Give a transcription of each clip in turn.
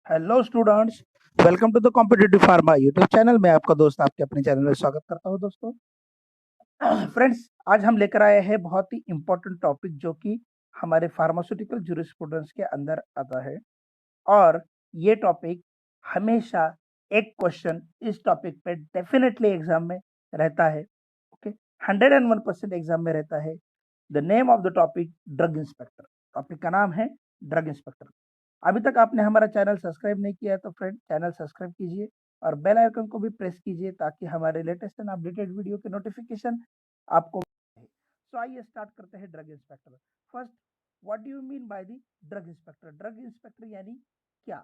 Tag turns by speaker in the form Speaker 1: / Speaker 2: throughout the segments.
Speaker 1: Hello students. Welcome to the competitive pharma YouTube channel. मैं आपका दोस्त आपके अपने चैनल में स्वागत करता हूं दोस्तों। फ्रेंड्स, आज हम लेकर आए हैं बहुत ही इम्पोर्टेंट टॉपिक जो कि हमारे फार्मास्यूटिकल जूरिस्प्रूडेंस के अंदर आता है। और ये टॉपिक हमेशा एक क्वेश्चन इस टॉपिक पे डेफिनेटली एग्जाम में रहता है। ओके, 101% एग्जाम में रहता है। The name of the topic drug inspector. Topic का नाम है ड्रग इंस्पेक्टर। अभी तक आपने हमारा चैनल सब्सक्राइब नहीं किया है तो फ्रेंड चैनल सब्सक्राइब कीजिए और बेल आइकन को भी प्रेस कीजिए ताकि हमारे लेटेस्ट एंड अपडेटेड वीडियो के नोटिफिकेशन आपको मिले। सो आइए स्टार्ट करते हैं drug inspector. First, what do you mean by the drug inspector? Drug inspector यानी क्या?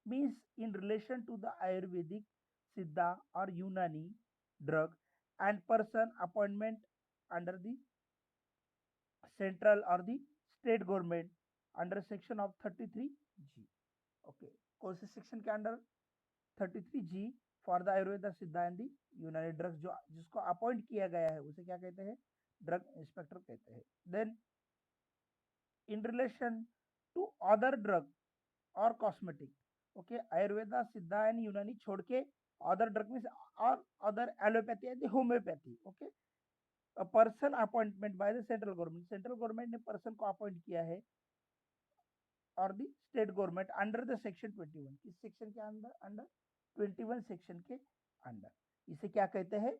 Speaker 1: Means in relation to the Ayurvedic, Siddha or Unani drug and person appointment under the central or the state government under section of 33G. Okay, कौन से section के under? 33G for the Ayurveda Siddha and the यूनानी drugs. जो जिसको appoint किया गया है उसे क्या कहते हैं? ड्रग इंस्पेक्टर कहते हैं। Then in relation to other drug और cosmetic. Okay, Ayurveda Siddha and Unani छोड़ के अदर ड्रग में और other allopathy and homeopathy. Okay, a person appointment by the central government. Central government ने पर्सन को अपॉइंट किया है और the state government under the section 21। किस सेक्शन के अंदर? अंडर 21 सेक्शन के अंडर। इसे क्या कहते हैं?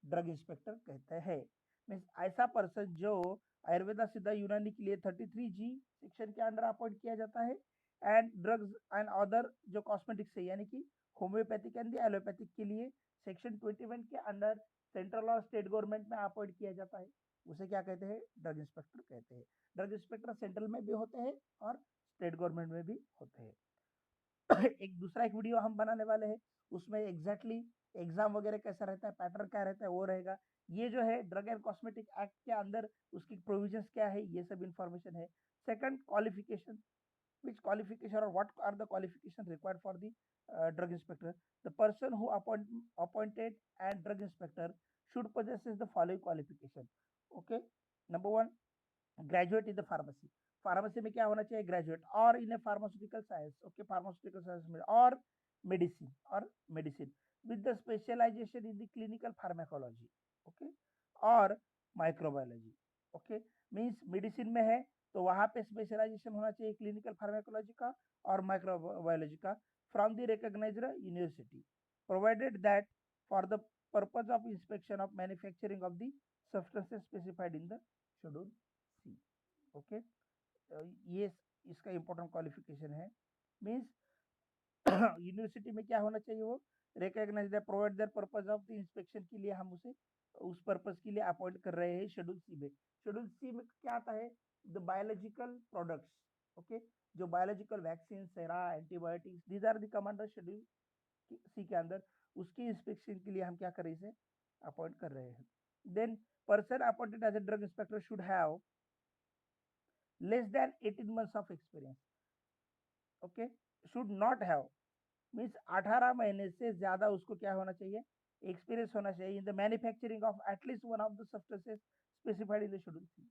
Speaker 1: ड्रग इंस्पेक्टर कहते हैं। मीन्स ऐसा पर्सन जो आयुर्वेदा सिद्धा यूनानी के लिए 33G सेक्शन के अंडर अपॉइंट किया जाता है एंड ड्रग्स एंड अदर जो कॉस्मेटिक्स है यानी कि होम्योपैथिक एंड एलोपैथिक के लिए सेक्शन 21 के अंडर सेंट्रल और स्टेट गवर्नमेंट में अपॉइंट किया जाता है, उसे क्या कहते हैं? ड्रग इंस्पेक्टर कहते हैं। ड्रग इंस्पेक्टर सेंट्रल में भी होते हैं और स्टेट गवर्नमेंट में भी होते हैं। एक दूसरा एक वीडियो हम बनाने वाले हैं, उसमें एग्जैक्टली एग्जाम वगैरह कैसा रहता है, पैटर्न क्या रहता है वो रहेगा। ये जो है ड्रग एंड कॉस्मेटिक एक्ट के अंदर उसकी प्रोविजंस क्या है ये सब इंफॉर्मेशन है। Second, qualification. which qualification or what are the qualifications required for the drug inspector? The person who appointed and drug inspector should possess the following qualification. Okay, number one, graduate in the pharmacy. Pharmacy में क्या होना चाहिए? Graduate. और in pharmaceutical science. Okay, pharmaceutical science में और medicine with the specialization in the clinical pharmacology. Okay, और microbiology. Okay, means medicine में है तो वहां पे स्पेशलाइजेशन होना चाहिए क्लिनिकल फार्माकोलॉजी का और माइक्रोबायोलॉजी का from the recognized university, provided that for the purpose of inspection of manufacturing of the substances specified in the schedule C. Okay, ये इसका इंपॉर्टेंट क्वालिफिकेशन है। मीन्स यूनिवर्सिटी में क्या होना चाहिए? वो recognize the provide the purpose of the inspection के लिए हम उसे उस पर्पज के लिए अपॉइंट कर रहे हैं शेड्यूल सी में। शेड्यूल सी में क्या आता है? The biological products. ओके, जो biological vaccine, sera, antibiotics, these are the commander schedule C के अंदर। उसकी इंस्पेक्शन के लिए हम क्या कर रहे हैं? इसे अपॉइंट कर रहे हैं। Then person appointed as a drug inspector should have less than 18 months of experience. Okay, should not have means 18 महीने से ज्यादा उसको क्या होना चाहिए? एक्सपीरियंस होना चाहिए in the manufacturing of at least one of the substances specified in the schedule C.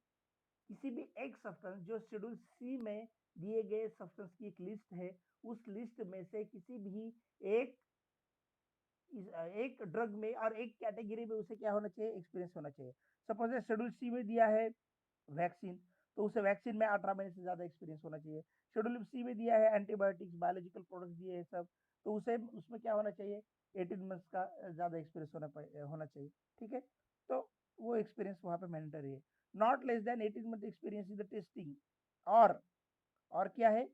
Speaker 1: किसी भी एक सब्सटेंस जो शेड्यूल सी में दिए गए सब्सटेंस की एक लिस्ट है, उस लिस्ट में से किसी भी एक एक ड्रग में और एक कैटेगरी में उसे क्या होना चाहिए? एक्सपीरियंस होना चाहिए। सपोज शेड्यूल सी में दिया है वैक्सीन, तो उसे वैक्सीन में 18 महीने से ज्यादा एक्सपीरियंस होना चाहिए। शेड्यूल सी में दिया है एंटीबायोटिक्स, बायोलॉजिकल प्रोडक्ट्स दिए हैं सब, तो उसे उसमें क्या होना चाहिए? 18 मंथ्स का ज्यादा एक्सपीरियंस होना चाहिए। ठीक है, तो वो एक्सपीरियंस वहां पे मैंडेटरी है। Not less than 18 month experience in the testing. और क्या है?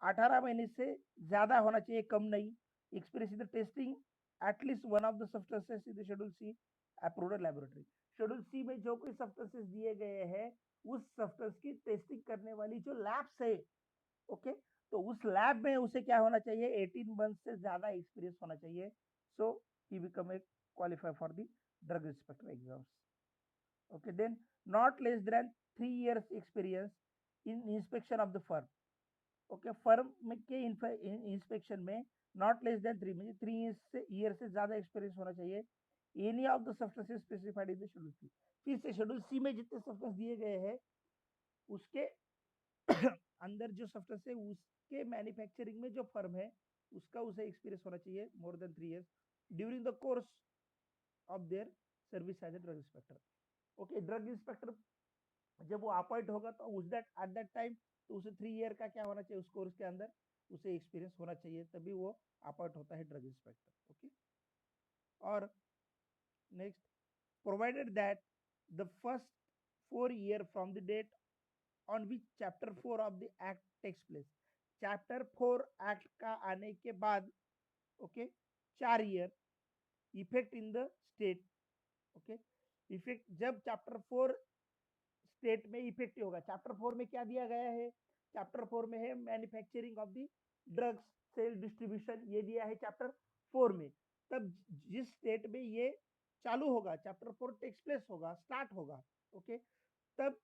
Speaker 1: 18 महीने से ज्यादा होना चाहिए, कम नहीं। Experience in the testing at least one of the substances in the schedule C approved laboratory. Schedule C में जो कोई सब्सटेंसेस दिए गए हैं उस सब्सटेंस की टेस्टिंग करने वाली जो लैब्स है, ओके, तो उस लैब में उसे क्या होना चाहिए? 18 मंथ से ज्यादा एक्सपीरियंस होना चाहिए। So he become a qualify for the drug inspector exams. Okay, then not less than 3 years experience in inspection of the firm. Okay, firm में के इंस्पेक्शन में नॉट लेस देन 3 ईयर से ज्यादा experience होना चाहिए। Any of the substances specified in the schedule C. फिर से schedule C में जितने सब्सटेंस दिए गए हैं उसके अंदर जो सब्सटेंस है उसके मैन्युफैक्चरिंग में जो फर्म है उसका उसे एक्सपीरियंस होना चाहिए more than 3 years during the course of their service as a drug inspector. Okay, drug inspector जब वो अपॉइंट होगा तो उस दैट एट दैट टाइम तो उसे 3 year का क्या होना चाहिए, उस कोर्स के अंदर उसे एक्सपीरियंस होना चाहिए, तभी वो अपॉइंट होता है ड्रग इंस्पेक्टर। ओके, और next, provided that the first 4 year from the date on which chapter 4 of the act takes place, chapter 4 act का आने के बाद okay 4 year effect in the state. Okay, effect जब chapter 4 state में effective होगा, chapter 4 में क्या दिया गया है, चैप्टर 4 में है manufacturing of the drugs sale distribution, ये दिया है चैप्टर 4 में। तब जिस स्टेट में ये चालू होगा, चैप्टर 4 टेक्स प्लेस होगा, स्टार्ट होगा, ओके, तब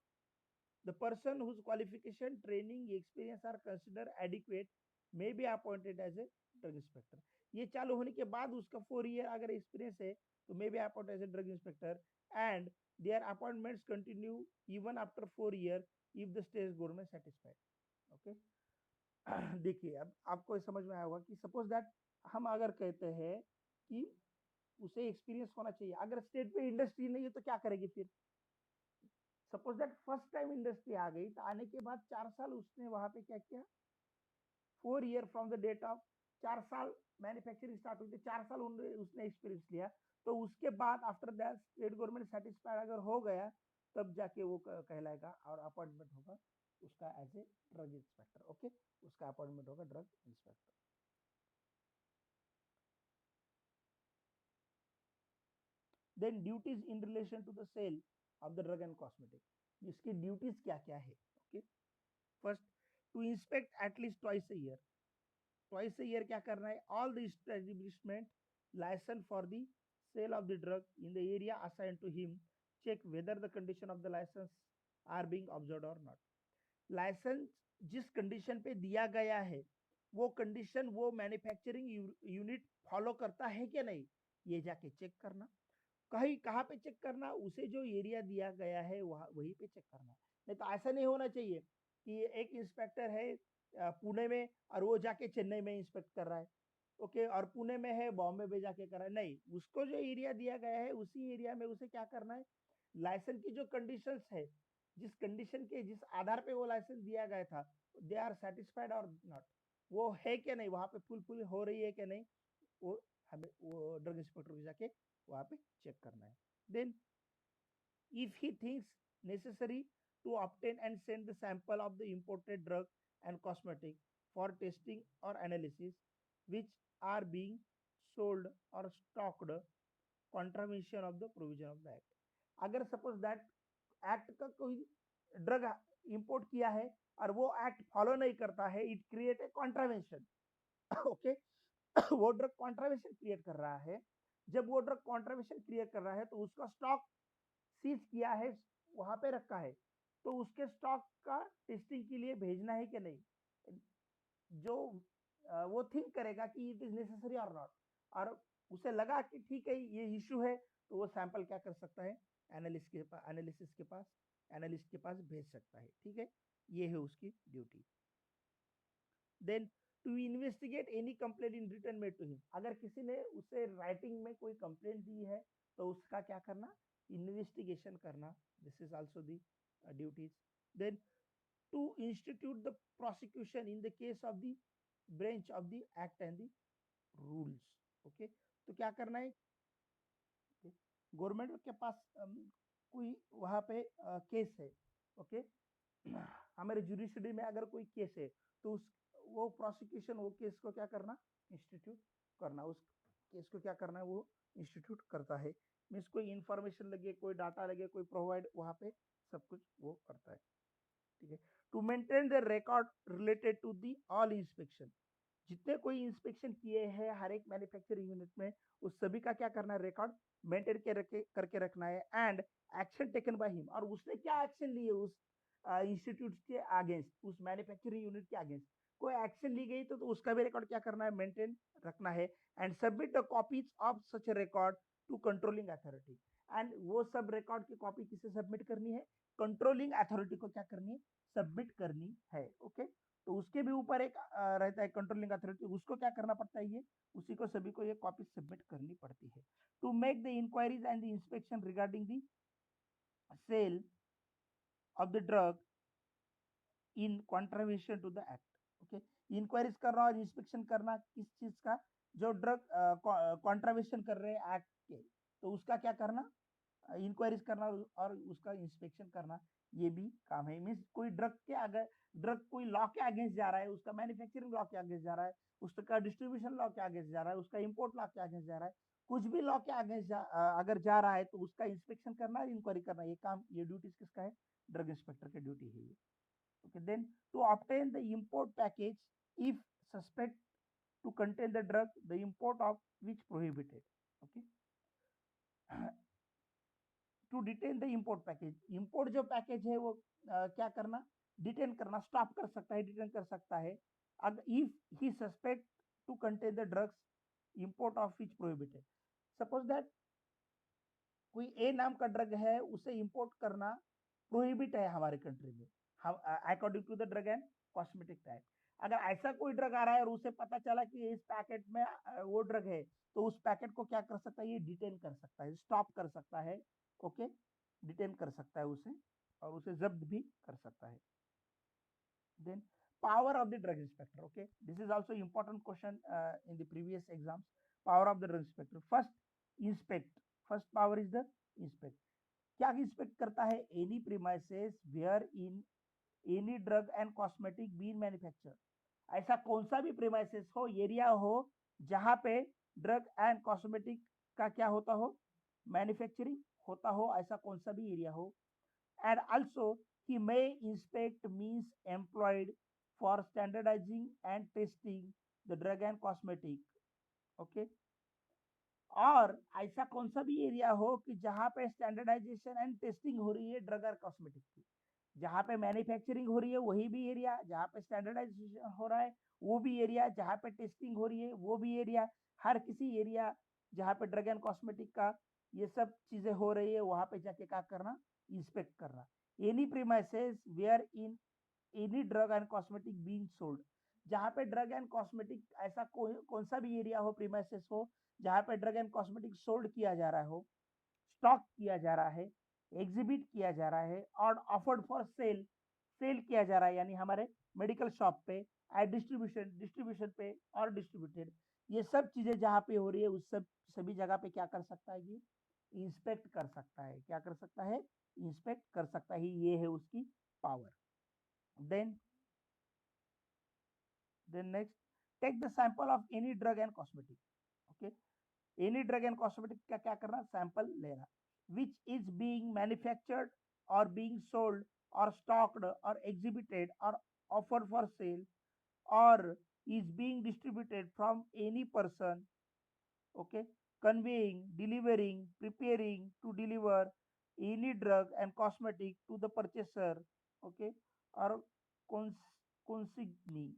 Speaker 1: the person whose qualification training experience are consider adequate may be appointed as a drug inspector. ये चालू होने के बाद उसका 4 year अगर एक्सपीरियंस है तो may be appointed as a drug inspector and their appointments continue even after 4 year if the state government satisfied। Okay, देखिए अब आपको समझ में आया होगा कि सपोज दैट हम अगर कहते हैं कि उसे एक्सपीरियंस होना चाहिए, अगर स्टेट में इंडस्ट्री नहीं है तो क्या करेगी फिर, suppose that first time industry आ गई तो आने के बाद 4 साल उसने वहां पे क्या किया, 4 year from the date of, 4 साल मैन्युफैक्चरिंग स्टार्ट हुई थी, 4 साल उसने एक्सपीरियंस लिया, तो उसके बाद after that state government satisfied अगर हो गया तब जाके वो कहलाएगा और अपॉइंटमेंट होगा उसका as a drug inspector. Okay, उसका अपॉइंटमेंट होगा drug inspector. Then duties in relation to the sale of the drug and cosmetic, इसकी ड्यूटीज क्या क्या है। Okay, first, to inspect at least twice a year क्या करना है, all the establishment license for the sale of the drug in the area assign to him, check whether the condition of the license are being observed और not. Licence जिस condition पे दिया गया है वो कंडीशन वो मैन्युफैक्चरिंग यूनिट फॉलो करता है कि नहीं, ये जाके चेक करना। कहीं कहाँ पे चेक करना, उसे जो एरिया दिया गया है वहाँ वहीं पे चेक करना। नहीं तो ऐसा नहीं होना चाहिए कि एक इंस्पेक्टर है पुणे में और वो जाके चेन्नई में इंस्पेक्ट कर रहा है, ओके, और पुणे में है बॉम्बे में जाके कर रहा है, नहीं, उसको जो एरिया दिया गया है उसी एरिया में उसे क्या करना है, लाइसेंस की जो कंडीशंस है, जिस कंडीशन के जिस आधार पे वो लाइसेंस दिया गया था, दे आर सेटिस्फाइड और नॉट, वो है क्या नहीं, वहां पे फुल हो रही है क्या नहीं, वो हमें वो ड्रग इंस्पेक्टर को जाके वहां पे चेक करना है। Then if he thinks necessary to obtain and send the sample of the imported drug and cosmetic for testing or analysis which are being sold or stocked contravention of the provision of the act। अगर suppose that act का कोई drug import किया है और वो act follow नहीं करता है, it create a contravention. Okay, वो ड्रग कॉन्ट्रावेंशन क्रिएट कर रहा है, जब वो ड्रग कॉन्ट्रावेंशन क्रिएट कर रहा है तो उसका स्टॉक सीज किया है, वहां पे रखा है, तो उसके स्टॉक का टेस्टिंग के लिए भेजना है कि नहीं, जो वो थिंक करेगा कि इट इज नेसेसरी और नॉट, और उसे लगा कि ठीक है ये इशू है, तो वो सैंपल क्या कर सकता है, एनालिस्ट के पास भेज सकता है। ठीक है, ये है उसकी duty. Then to investigate any complaint in return made to him, अगर किसी ने उसे राइटिंग में कोई कंप्लेंट दी है तो उसका क्या करना, इन्वेस्टिगेशन करना, this is also the duties. Then to institute the prosecution in the case of the branch of the act and the rules. Okay, तो क्या करना है, गवर्नमेंट के पास कोई वहां पे केस है, ओके, हमारे जुडिशरी में अगर कोई केस है तो उस वो प्रोसिक्यूशन वो केस को क्या करना, इंस्टीट्यूट करना, उस केस को क्या करना है, वो इंस्टीट्यूट करता है, मीन्स कोई इंफॉर्मेशन लगे, कोई डाटा लगे, कोई प्रोवाइड वहां पे सब कुछ वो करता है। ठीक है, to maintain the record related to the all inspection, जितने कोई इंस्पेक्शन किए हैं हर एक मैन्युफैक्चरिंग यूनिट में उस सभी का क्या करना है, रिकॉर्ड मेंटेन करके रखना है, and action taken by him, और उसने क्या एक्शन लिए उस इंस्टीट्यूट के अगेंस्ट, उस मैन्युफैक्चरिंग यूनिट के अगेंस्ट कोई एक्शन ली गई तो उसका भी रिकॉर्ड क्या करना है, मेंटेन रखना है, and submit the copies of such record to controlling authority, and वो सब रिकॉर्ड की कॉपी किसे सबमिट करनी है, कंट्रोलिंग अथॉरिटी को क्या करनी है, सबमिट करनी है। ओके, तो उसके भी ऊपर एक रहता है कंट्रोलिंग अथॉरिटी, उसको क्या करना पड़ता है, ये उसी को सभी को ये कॉपी सबमिट करनी पड़ती है। To make the inquiries and the inspection regarding the sale of the drug in contravention to the act. Okay, inquiries करना और इंस्पेक्शन करना किस चीज का, जो ड्रग कॉन्ट्रावेशन कर रहे हैं एक्ट के, तो उसका क्या करना, इंक्वायरीज करना और उसका इंस्पेक्शन करना, ये भी काम है। मीन्स कोई ड्रग के अगर ड्रग कोई लॉ के अगेंस्ट जा रहा है, उसका मैन्युफैक्चरिंग लॉ के अगेंस्ट जा रहा है, उसका डिस्ट्रीब्यूशन लॉ के अगेंस्ट जा रहा है, उसका इंपोर्ट लॉ के अगेंस्ट जा रहा है, कुछ भी लॉ के अगेंस्ट अगर जा रहा है तो उसका इंस्पेक्शन करना, इंक्वायरी करना, ये काम, ये ड्यूटीज किसका है, ड्रग इंस्पेक्टर की ड्यूटी है ये। Okay, then to obtain the import package if suspect to contain the drug, the import of which prohibited. Okay, to detain the import package, import जो पैकेज है वो क्या करना, डिटेन करना, स्टॉप कर सकता है, डिटेन कर सकता है, अगर if he suspect to contain the drugs import of which prohibited. Suppose that कोई ए नाम का ड्रग है, उसे इंपोर्ट करना प्रोहिबिट है हमारे कंट्री में, हम according to the drug and cosmetic act. अगर ऐसा कोई ड्रग आ रहा है और उसे पता चला कि इस पैकेट में वो ड्रग है, तो उस पैकेट को क्या कर सकता है, ये डिटेन कर सकता है, स्टॉप कर सकता है। ओके, डिटेन कर सकता है उसे, और उसे जब्त भी कर सकता है। Then power of the drug inspector. Okay, this is also important question in the previous exams. Power of the drug inspector, first inspect, first power is the inspect. क्या इंस्पेक्ट करता है, any premises where in any drug and cosmetic been manufacture, ऐसा कौन सा भी premises हो, area हो, जहां पे ड्रग एंड कॉस्मेटिक का क्या होता हो, मैन्युफैक्चरिंग होता हो, ऐसा कौन सा भी एरिया हो। And also he may inspect means employed for standardizing and testing the drug and cosmetic. Okay, और ऐसा कौन सा भी एरिया हो कि जहां पे स्टैंडर्डाइजेशन एंड टेस्टिंग हो रही है ड्रग और कॉस्मेटिक की, जहां पे मैन्युफैक्चरिंग हो रही है वही भी एरिया, जहां पे स्टैंडर्डाइजेशन हो रहा है वो भी एरिया, जहां पे टेस्टिंग हो रही है वो भी एरिया, हर किसी एरिया जहां पे ड्रग एंड कॉस्मेटिक का ये सब चीजें हो रही है, वहां पे जाके क्या करना, इंस्पेक्ट करना। Any premises where in any drug and cosmetic being sold, जहां पे ड्रग एंड कॉस्मेटिक ऐसा कौन सा भी एरिया हो, प्रीमाइसेस हो, जहां पे ड्रग एंड कॉस्मेटिक सोल्ड किया जा रहा हो, स्टॉक किया जा रहा है, एग्जिबिट किया जा रहा है, और ऑफर्ड फॉर सेल, सेल किया जा रहा है, यानी हमारे मेडिकल शॉप पे, एट डिस्ट्रीब्यूशन, डिस्ट्रीब्यूशन पे, और डिस्ट्रीब्यूटेड, ये सब चीजें जहां पे हो रही है उस सब सभी जगह पे क्या कर सकता है, ये इंस्पेक्ट कर सकता है, क्या कर सकता है, इंस्पेक्ट कर सकता है, ये है उसकी power. Then next, take the sample of any drug and cosmetic. Okay, any drug and cosmetic का क्या करना, सैंपल लेना, विच इज बीइंग मैन्युफैक्चर्ड और बीइंग सोल्ड और स्टॉक्ड और एग्जिबिटेड और offered for sale or is being distributed from any person, okay, conveying, delivering, preparing to deliver any drug and cosmetic to the purchaser, okay, और consignee।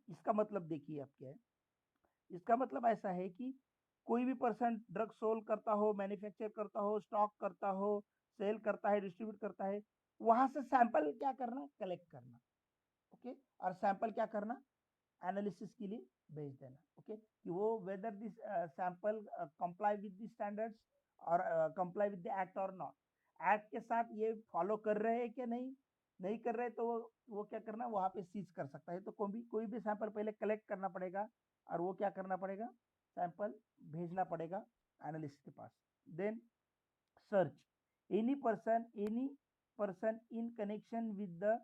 Speaker 1: इसका मतलब देखिए आप क्या है, इसका मतलब ऐसा है कि कोई भी पर्सन ड्रग सोल करता हो, मैन्युफैक्चर करता हो, स्टॉक करता हो, सेल करता है, डिस्ट्रीब्यूट करता है, वहां से सैंपल क्या करना, कलेक्ट करना। ओके, और सैंपल क्या करना, एनालिसिस के लिए भेज देना। ओके, कि वो whether this sample comply with the standards और कंप्लाई विद द एक्ट और नॉट, एक्ट के साथ ये फॉलो कर रहे हैं कि नहीं, नहीं कर रहे तो वो क्या करना, वहां पे सीज कर सकता है। तो कोई भी सैंपल पहले कलेक्ट करना पड़ेगा, और वो क्या करना पड़ेगा, सैंपल भेजना पड़ेगा एनालिस्ट के पास। Then search, any person in connection with the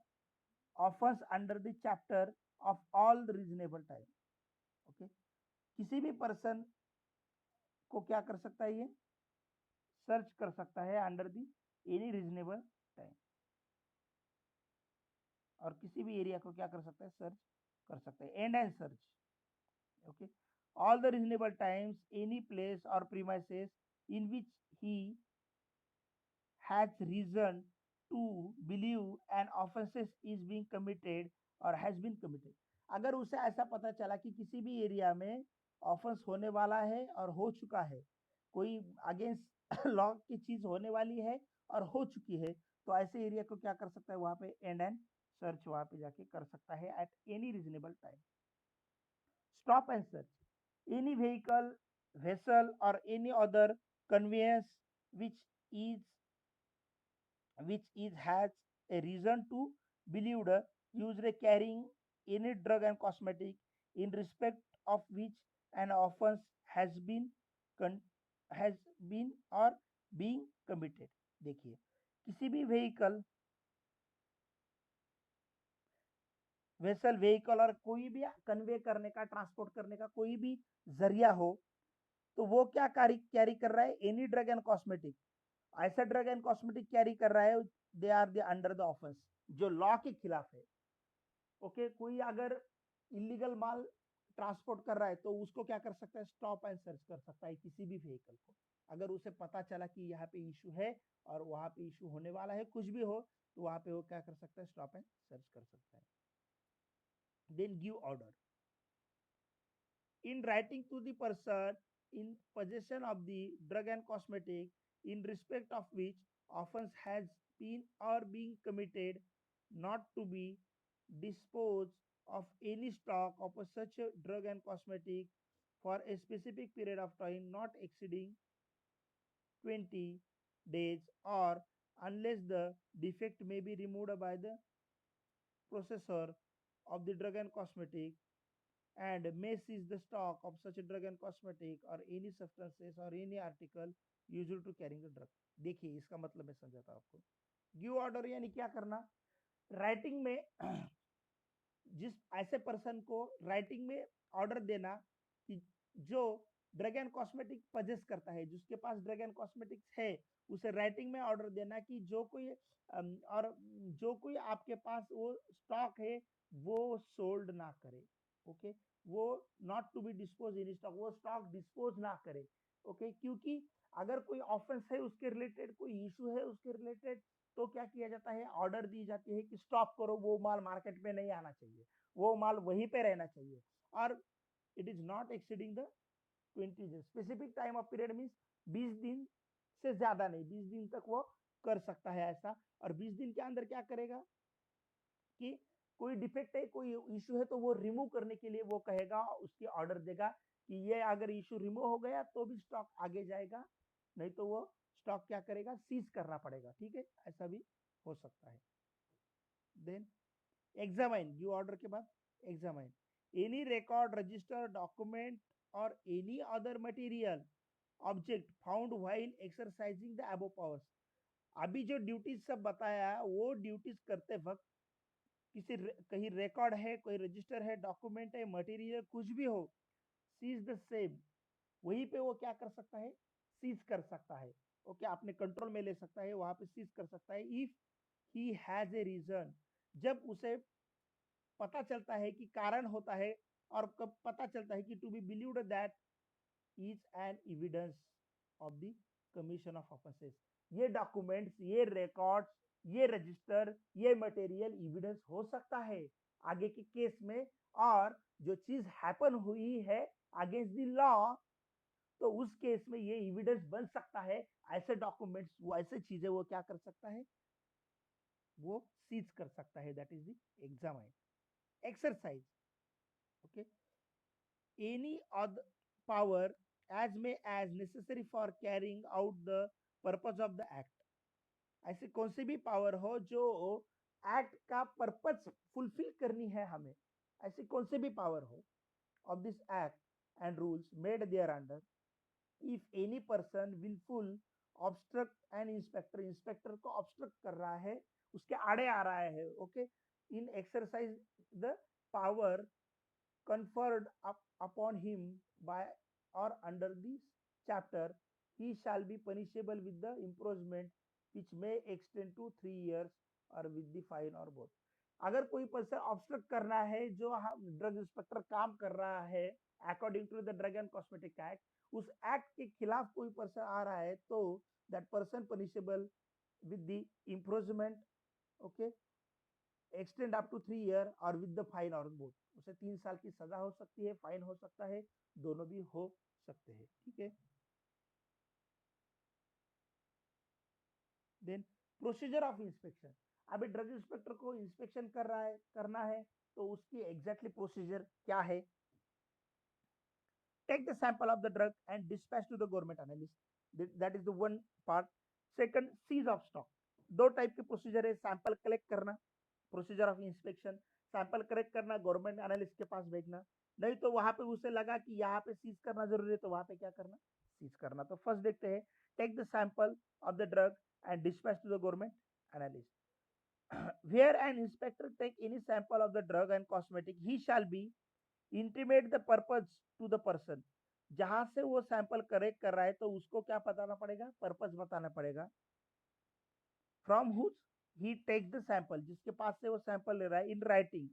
Speaker 1: offence under the chapter of all reasonable time. Okay, किसी भी पर्सन को क्या कर सकता है, ये सर्च कर सकता है under the any reasonable time, और किसी भी एरिया को क्या कर सकता है, सर्च कर सकता है, and search. Okay, all the reasonable times, any place or premises in which he has reason to believe an offense is being committed or has been committed। अगर उसे ऐसा पता चला कि किसी भी एरिया में ऑफेंस होने वाला है और हो चुका है, कोई अगेंस्ट लॉ की चीज होने वाली है और हो चुकी है, तो ऐसे एरिया को क्या कर सकता है, वहां पे एंड एंड सर्च वहां पे जाके कर सकता है at any reasonable time. Stop and search. Any vehicle, vessel, or any other conveyance which is has a reason to believe the user carrying any drug and cosmetic in respect of which an offense has been con- has been or being committed. देखिए, किसी भी vehicle, vessel, vehicle और कोई भी convey करने का, transport करने का कोई भी जरिया हो, तो वो क्या कैरी कर रहा है, एनी ड्रग एंड कॉस्मेटिक, ऐसा ड्रग एंड कॉस्मेटिक कैरी कर रहा है, they are the under the offence, जो लॉ के खिलाफ है. ओके, कोई अगर इलीगल माल ट्रांसपोर्ट कर रहा है तो उसको क्या कर सकता है, स्टॉप एंड सर्च कर सकता है किसी भी व्हीकल को. अगर उसे पता चला कि यहाँ पे इशू है और वहां पे इशू होने वाला है, कुछ भी हो, तो वहां पे वो क्या कर सकता है, स्टॉप एंड सर्च कर सकता है. Then give order. In writing to the person in possession of the drug and cosmetic in respect of which offense has been or being committed, not to be disposed of any stock of such a drug and cosmetic for a specific period of time not exceeding 20 days, or unless the defect may be removed by the processor of the drug and cosmetic, and may seize the stock of such a drug and cosmetic or any substances or any article used to carrying the drug. देखिए, इसका मतलब मैं समझाता हूँ आपको. Give order यानी क्या करना, राइटिंग में जिस ऐसे पर्सन को राइटिंग में ऑर्डर देना कि जो ड्रग एंड कॉस्मेटिक पजेस करता है, जिसके पास ड्रग एंड कॉस्मेटिक्स है, उसे राइटिंग में ऑर्डर देना कि जो कोई और जो कोई आपके पास वो स्टॉक है वो सोल्ड ना करे. ओके, वो not to be dispose in stock, वो स्टॉक डिस्पोज ना करे. ओके, क्योंकि अगर कोई ऑफेंस है, उसके रिलेटेड कोई इशू है, उसके रिलेटेड, तो क्या किया जाता है, ऑर्डर दी जाती है कि स्टॉप करो, वो माल मार्केट में नहीं आना चाहिए, वो माल वहीं पे रहना चाहिए. और it is not exceeding the 20 days. Specific time of period means 20 दिन से ज्यादा नहीं, 20 दिन तक वो कर सकता है ऐसा. और 20 दिन के अंदर क्या करेगा कि कोई डिफेक्ट है, कोई इशू है, तो वो रिमूव करने के लिए वो कहेगा, उसकी ऑर्डर देगा कि ये अगर इशू रिमूव हो गया तो भी स्टॉक आगे जाएगा, नहीं तो वो स्टॉक क्या करेगा, सीज करना पड़ेगा. ठीक है, ऐसा भी हो सकता है. देन एग्जामाइन, गिव ऑर्डर के बाद examine. Any record, register, document और any other material object found while exercising the above powers. अभी जो ड्यूटीज सब बताया, वो ड्यूटीज करते वक्त कहीं रिकॉर्ड है, कोई रजिस्टर है, डॉक्यूमेंट है, मटेरियल कुछ भी हो, सीज द सेम, वहीं पे वो क्या कर सकता है, सीज कर सकता है. ओके, आपने कंट्रोल में ले सकता है, वहां पे सीज कर सकता है. If he has a reason, जब उसे पता चलता है कि कारण होता है, और कब पता चलता है कि to be believed that is an evidence of the commission of offences. ये डॉक्यूमेंट्स, ये रिकॉर्ड्स, ये रजिस्टर, ये मटेरियल एविडेंस हो सकता है आगे के केस में. और जो चीज हैपन हुई है अगेंस्ट द लॉ, तो उस केस में ये एविडेंस बन सकता है. ऐसे डॉक्यूमेंट्स, वो ऐसे चीजें वो क्या कर सकता है, वो सीज कर सकता है. That is the examine. Exercise. Okay, any other power as may as necessary for carrying out the purpose of the act. ऐसी कौन सी भी पावर हो जो एक्ट का पर्पस फुलफिल करनी है हमें, ऐसी कौन सी भी पावर हो of this act and rules made thereunder, if any person willful obstruct an inspector, inspector को ऑब्स्ट्रक्ट कर रहा है, उसके आड़े आ रहा है, okay, in exercise the power conferred upon him by or under this chapter, he shall be punishable with the imprisonment which may extend to 3 years or with the fine or both. अगर कोई person obstruct करना है, जो drug inspector काम कर रहा है according to the drug and cosmetic act, उस एक्ट के खिलाफ कोई पर्सन आ रहा है, तो that person punishable with the imprisonment, okay, extend up to 3 year और विद द फाइन और बोथ. उसे 3 साल की सजा हो सकती है, फाइन हो सकता है, दोनों भी हो सकते हैं. ठीक है. देन प्रोसीजर ऑफ इंस्पेक्शन, अभी ड्रग इंस्पेक्टर को इंस्पेक्शन करना है तो उसकी एग्जैक्टली प्रोसीजर क्या है? Take the sample of the drug and dispatch to the government analyst. That is the one part. Second, seize of stock. दो टाइप के प्रोसीजर है, सैंपल कलेक्ट करना, procedure of inspection, sample collect करना, government analyst के पास भेजना, नहीं तो वहां पे उसे लगा कि यहाँ पे सीज करना जरूरी है तो वहां पे क्या करना, सीज करना। तो फर्स्ट देखते हैं, take the sample of the drug and dispatch to the government analyst. Where an inspector take any sample of the drug and cosmetic, he shall be intimate the purpose to the person। जहां से वो sample collect कर रहा है तो उसको क्या बताना पड़ेगा, पर्पस बताना पड़ेगा। From whom he take the sample, जिसके पास से वो सैंपल ले रहा है, in writing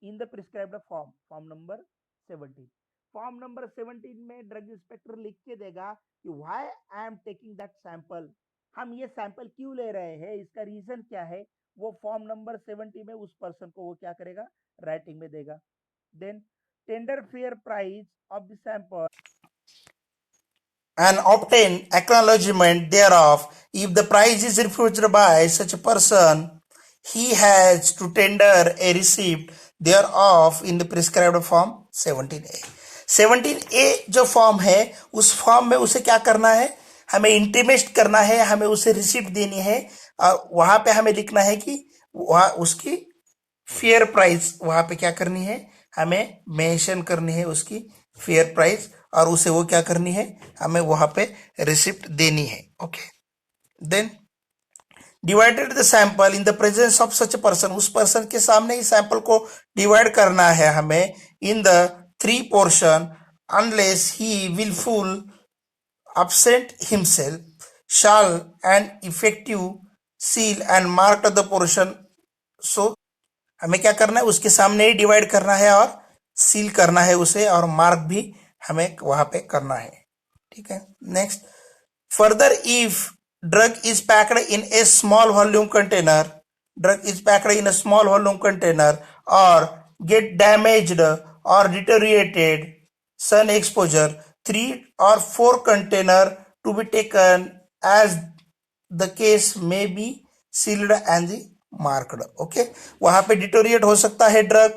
Speaker 1: in the prescribed form, form number 17। Form number 17 में ड्रग इंस्पेक्टर लिख के देगा कि why I am taking that sample, हम ये सैंपल क्यों ले रहे हैं, इसका रीजन क्या है, वो फॉर्म नंबर 70 में उस पर्सन को वो क्या करेगा, राइटिंग में देगा। Then tender fair price of the sample
Speaker 2: and obtain acknowledgement thereof. If the price is refused by such a person, he has to tender a receipt thereof in the prescribed form 17A। 17A जो form है उस form में उसे क्या करना है, हमें intimate करना है, हमें उसे रिसिप्ट देनी है और वहां पे हमें लिखना है कि वहां उसकी फेयर प्राइस, वहां पे क्या करनी है, हमें मेंशन करनी है उसकी फेयर प्राइस और उसे वो क्या करनी है, हमें वहां पे रिसिप्ट देनी है। Okay, then divided the sample in the presence of such person, उस पर्सन के सामने ही सैंपल को डिवाइड करना है हमें in the 3 portion, unless he wilful absent himself, shall an effective seal and mark the portion। so हमें क्या करना है, उसके सामने ही डिवाइड करना है और सील करना है उसे और मार्क भी हमें वहां पे करना है। ठीक है, next, further if drug is packed in A small volume container, drug is packed in A small volume container और गेट डैमेज्ड और deteriorated, sun exposure, 3 or 4 container to be taken as the case may be sealed and the marked। Okay, वहां पे deteriorate हो सकता है drug,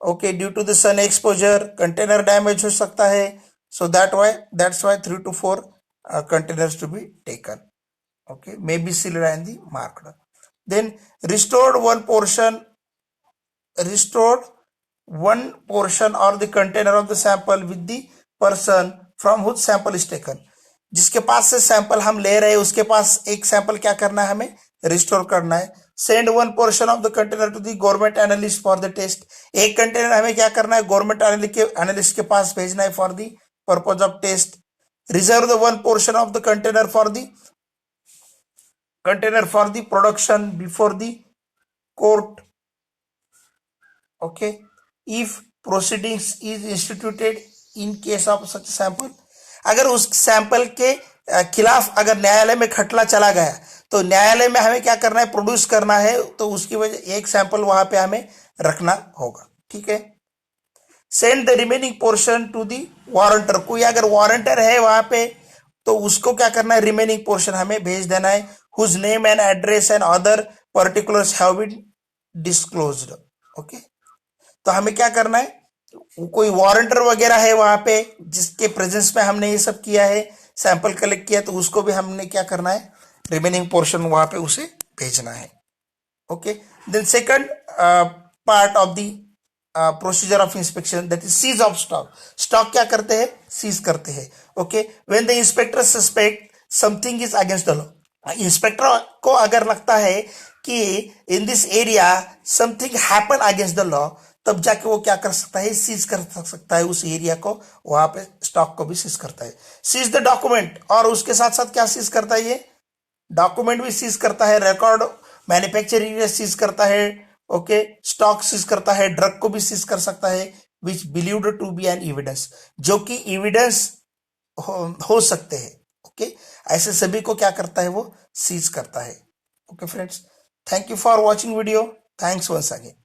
Speaker 2: okay, due to the sun exposure, container damage हो सकता है, so that's why 3 to 4 containers to be taken, okay, may be sealed and the marked। then restored one portion or the container of the sample with the person from whose sample is taken। जिसके पास से sample हम ले रहे हैं उसके पास एक sample क्या करना है, हमें रिस्टोर करना है। Send one portion of the container to the government analyst for the test, एक कंटेनर हमें क्या करना है, गवर्नमेंट एनालिस्ट के पास भेजना है for the purpose of test. Reserve the one portion of the container for the production before the court. Okay, if proceedings is instituted in case of such sample, अगर उस सैंपल के खिलाफ अगर न्यायालय में खटला चला गया तो न्यायालय में हमें क्या करना है, प्रोड्यूस करना है, तो उसकी वजह एक सैंपल वहां पे हमें रखना होगा। ठीक है, send the remaining portion to the warrantor, कोई अगर वारंटर है वहां पे तो उसको क्या करना है, रिमेनिंग पोर्शन हमें भेज देना है, whose name and address and other particulars have been disclosed. Okay, तो हमें क्या करना है, कोई वारंटर वगैरह है वहां पे जिसके प्रेजेंस में हमने ये सब किया है, सैंपल कलेक्ट किया, तो उसको भी हमने क्या करना है, रिमेनिंग पोर्शन वहां पे उसे भेजना है। Okay, then second part of the procedure of inspection, that is seize of stock. Stock क्या करते हैं, सीज करते हैं। Okay, when the inspector suspect something is against the law, inspector को अगर लगता है कि in this area something happen against the law, तब जाके वो क्या कर सकता है, सीज कर सकता है उस एरिया को, वहां पे स्टॉक को भी सीज करता है। सीज द डॉक्यूमेंट, और उसके साथ साथ क्या सीज करता है, ये डॉक्यूमेंट भी सीज करता है, रिकॉर्ड मैन्युफैक्चरिंग सीज करता है, ओके, स्टॉक सीज करता है, ड्रग को भी सीज कर सकता है, which believed to be an evidence, जो कि एविडेंस हो सकते हैं। ओके, ऐसे सभी को क्या करता है, वो सीज करता है। Okay friends, thank you for watching video, thanks once again.